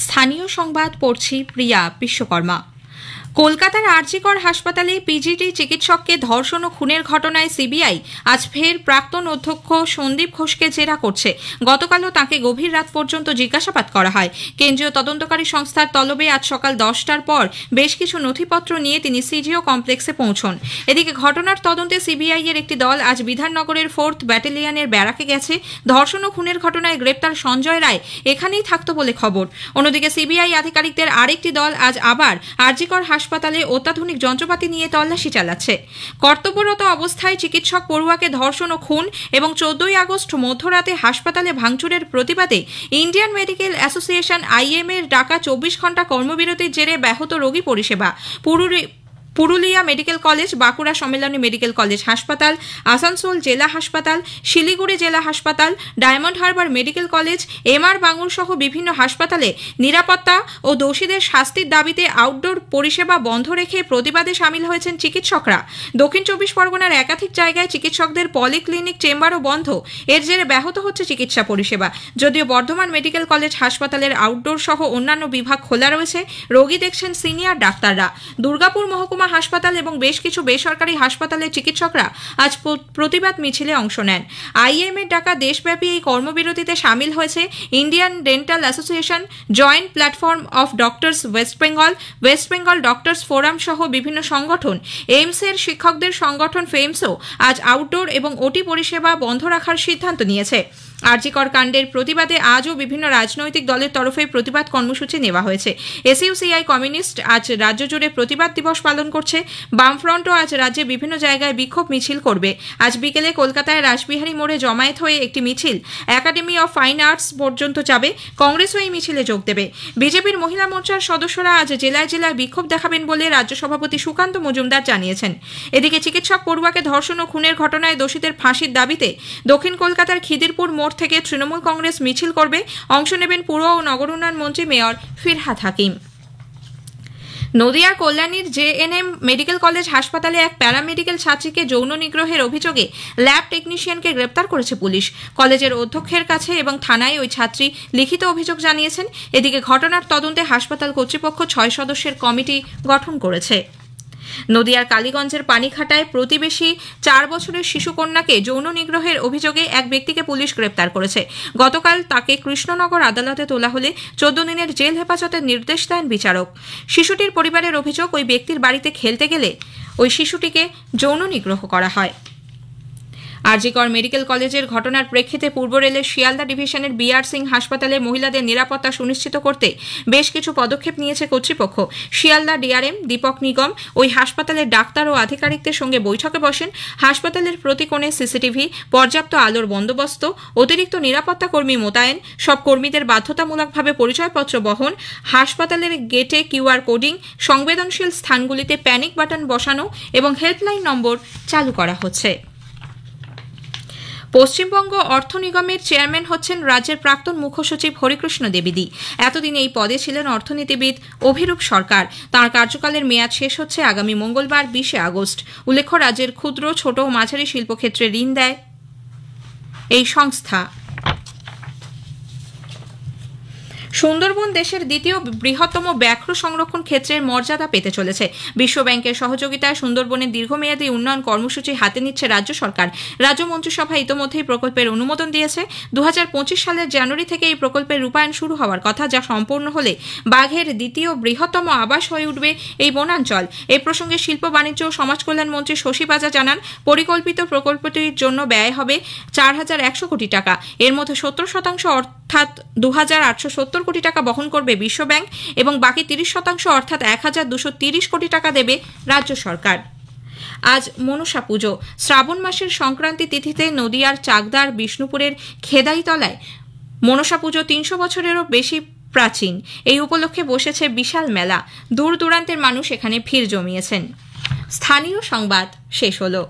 স্থানীয় সংবাদ পড়ছি প্রিয়া বিশ্বকর্মা। কলকাতার আরজিকর হাসপাতালে পিজিটি চিকিৎসককে ধর্ষণ ও খুনের ঘটনায় সিবিআই আজ ফের প্রাক্তন অধ্যক্ষ সন্দীপ ঘোষকে জেরা করছে। গতকালও তাঁকে গভীর রাত পর্যন্ত জিজ্ঞাসাবাদ করা হয়। কেন্দ্রীয় তদন্তকারী সংস্থার তলবে আজ সকাল 10টার পর বেশ কিছু নথিপত্র নিয়ে তিনি সিজিও কমপ্লেক্সে পৌঁছন। এদিকে ঘটনার তদন্তে সিবিআই এর একটি দল আজ বিধাননগরের 4th ব্যাটালিয়নের ব্যারাকে গেছে। ধর্ষণ ও খুনের ঘটনায় গ্রেপ্তার সঞ্জয় রায় এখানেই থাকত বলে খবর। অন্যদিকে সিবিআই আধিকারিকদের আরেকটি দল আজ আবার আরজিকর হাসপাতালে অত্যাধুনিক যন্ত্রপাতি নিয়ে তল্লাশি চালাচ্ছে। কর্তব্যরত অবস্থায় চিকিৎসক পড়ুয়াকে ধর্ষণ ও খুন এবং 14ই আগস্ট মধ্যরাতে হাসপাতালে ভাঙচুরের প্রতিবাদে ইন্ডিয়ান মেডিকেল অ্যাসোসিয়েশন IM এর ডাকা 24 ঘণ্টা কর্মবিরতির জেরে ব্যাহত রোগী পরিষেবা। Purulia medical college, Bankura Sammilani medical college হাসপাতাল, আসানসোল জেলা হাসপাতাল, শিলিগুড়ি জেলা হাসপাতাল, diamond Harbour medical college, MR Bangur সহ বিভিন্ন হাসপাতালে নিরাপত্তা ও দোষীদের শাস্তির দাবিতে আউটডোর পরিষেবা বন্ধ রেখে প্রতিবাদে সামিল হয়েছেন চিকিৎসকরা। দক্ষিণ 24 পরগনার একাধিক জায়গায় চিকিৎসকদের পলিক্লিনিক চেম্বারও বন্ধ। এর জেরে ব্যাহত হচ্ছে চিকিৎসা পরিষেবা। যদিও বর্ধমান মেডিকেল কলেজ হাসপাতালের আউটডোর সহ অন্যান্য বিভাগ খোলা রয়েছে, রোগী দেখছেন সিনিয়র ডাক্তাররা। দুর্গাপুর মহকুমা হাসপাতাল এবং বেশ কিছু বেসরকারি হাসপাতালের চিকিৎসকরা আজ প্রতিবাদ মিছিলে অংশ নেন। IM এর ডাকা দেশব্যাপী এই কর্মবিরতিতে সামিল হয়েছে Indian dental association, joint platform of doctors West Bengal doctors forum সহ বিভিন্ন সংগঠন। এইমসের শিক্ষকদের সংগঠন ফেমসও আজ আউটডোর এবং OT পরিষেবা বন্ধ রাখার সিদ্ধান্ত নিয়েছে। আরজিকর কাণ্ডের প্রতিবাদে আজও বিভিন্ন রাজনৈতিক দলের তরফে প্রতিবাদ কর্মসূচি নেওয়া হয়েছে। SUCI কমিউনিস্ট আজ রাজ্য জুড়ে প্রতিবাদ দিবস পালন করছে। বামফ্রন্টও আজ রাজ্যে বিভিন্ন জায়গায় বিক্ষোভ মিছিল করবে। আজ বিকেলে কলকাতায় রাসবিহারী মোড়ে জমায়েত হয়ে একটি মিছিল একাডেমি অফ ফাইন আর্টস পর্যন্ত যাবে। কংগ্রেসও এই মিছিলে যোগ দেবে। বিজেপির মহিলা মোর্চার সদস্যরা আজ জেলায় জেলায় বিক্ষোভ দেখাবেন বলে রাজ্য সভাপতি সুকান্ত মজুমদার জানিয়েছেন। এদিকে চিকিৎসক পড়ুয়াকে ধর্ষণ ও খুনের ঘটনায় দোষীদের ফাঁসির দাবিতে দক্ষিণ কলকাতার খিদিরপুর মোড় থেকে তৃণমূল কংগ্রেস মিছিল করবে। অংশ নেবেন পুর ও নগর উন্নয়ন মন্ত্রী মেয়র ফিরহাদ হাকিম। নদিয়ার কল্যাণীর JNM মেডিকেল কলেজ হাসপাতালে এক প্যারামেডিক্যাল ছাত্রীকে যৌন নিগ্রহের অভিযোগে ল্যাব টেকনিশিয়ানকে গ্রেপ্তার করেছে পুলিশ। কলেজের অধ্যক্ষের কাছে এবং থানায় ওই ছাত্রী লিখিত অভিযোগ জানিয়েছেন। এদিকে ঘটনার তদন্তে হাসপাতাল কর্তৃপক্ষ 6 সদস্যের কমিটি গঠন করেছে। নদিয়ার কালীগঞ্জের পানিঘাটায় প্রতিবেশী 4 বছরের শিশুকন্যাকে যৌন নিগ্রহের অভিযোগে এক ব্যক্তিকে পুলিশ গ্রেপ্তার করেছে। গতকাল তাকে কৃষ্ণনগর আদালতে তোলা হলে 14 দিনের জেল হেফাজতের নির্দেশ দেন বিচারক। শিশুটির পরিবারের অভিযোগ, ওই ব্যক্তির বাড়িতে খেলতে গেলে ওই শিশুটিকে যৌন নিগ্রহ করা হয়। আরজিকর মেডিকেল কলেজের ঘটনার প্রেক্ষিতে পূর্ব রেলের শিয়ালদা ডিভিশনের BR সিং হাসপাতালে মহিলাদের নিরাপত্তা সুনিশ্চিত করতে বেশ কিছু পদক্ষেপ নিয়েছে কর্তৃপক্ষ। শিয়ালদা DRM দীপক নিগম ওই হাসপাতালের ডাক্তার ও আধিকারিকদের সঙ্গে বৈঠকে বসেন। হাসপাতালের প্রতি কোণে CCTV, পর্যাপ্ত আলোর বন্দোবস্ত, অতিরিক্ত নিরাপত্তা কর্মী মোতায়েন, সব কর্মীদের বাধ্যতামূলকভাবে পরিচয়পত্র বহন, হাসপাতালের গেটে QR কোডিং, সংবেদনশীল স্থানগুলিতে প্যানিক বাটন বসানো এবং হেল্পলাইন নম্বর চালু করা হচ্ছে। পশ্চিমবঙ্গ অর্থ নিগমের চেয়ারম্যান হচ্ছেন রাজ্যের প্রাক্তন মুখ্য সচিব হরিকৃষ্ণ দ্বিবেদী। এতদিন এই পদে ছিলেন অর্থনীতিবিদ অভিরূপ সরকার। তাঁর কার্যকালের মেয়াদ শেষ হচ্ছে আগামী মঙ্গলবার 20 আগস্ট। উল্লেখ্য, রাজ্যের ক্ষুদ্র, ছোট ও মাঝারি শিল্পক্ষেত্রে ঋণ দেয় এই সংস্থা। সুন্দরবন দেশের দ্বিতীয় বৃহত্তম ব্যাঘ্র সংরক্ষণ ক্ষেত্রের মর্যাদা পেতে চলেছে। বিশ্ব ব্যাংকের সহযোগিতায় সুন্দরবনের দীর্ঘমেয়াদী উন্নয়ন কর্মসূচি হাতে নিচ্ছে রাজ্য সরকার। রাজ্য মন্ত্রিসভা ইতোমধ্যেই প্রকল্পের অনুমোদন দিয়েছে। 2025 সালের জানুয়ারি থেকে এই প্রকল্পের রূপায়ণ শুরু হওয়ার কথা, যা সম্পূর্ণ হলে বাঘের দ্বিতীয় বৃহত্তম আবাস হয়ে উঠবে এই বনাঞ্চল। এই প্রসঙ্গে শিল্প, বাণিজ্য ও সমাজ কল্যাণ মন্ত্রী শশী পাজা জানান, পরিকল্পিত প্রকল্পটির জন্য ব্যয় হবে 4100 কোটি টাকা। এর মধ্যে 70% অর্থাৎ 2870 কোটি টাকা বহন করবে বিশ্ব ব্যাংক এবং বাকি 30% অর্থাৎ 1230 কোটি টাকা দেবে রাজ্য সরকার। আজ মনসা পুজো। শ্রাবণ মাসের সংক্রান্তি তিথিতে নদিয়ার চাকদার বিষ্ণুপুরের খেদাইতলায় মনসা পুজো 300 বছরেরও বেশি প্রাচীন। এই উপলক্ষে বসেছে বিশাল মেলা। দূর দূরান্তের মানুষ এখানে ভিড় জমিয়েছেন। স্থানীয় সংবাদ শেষ হলো।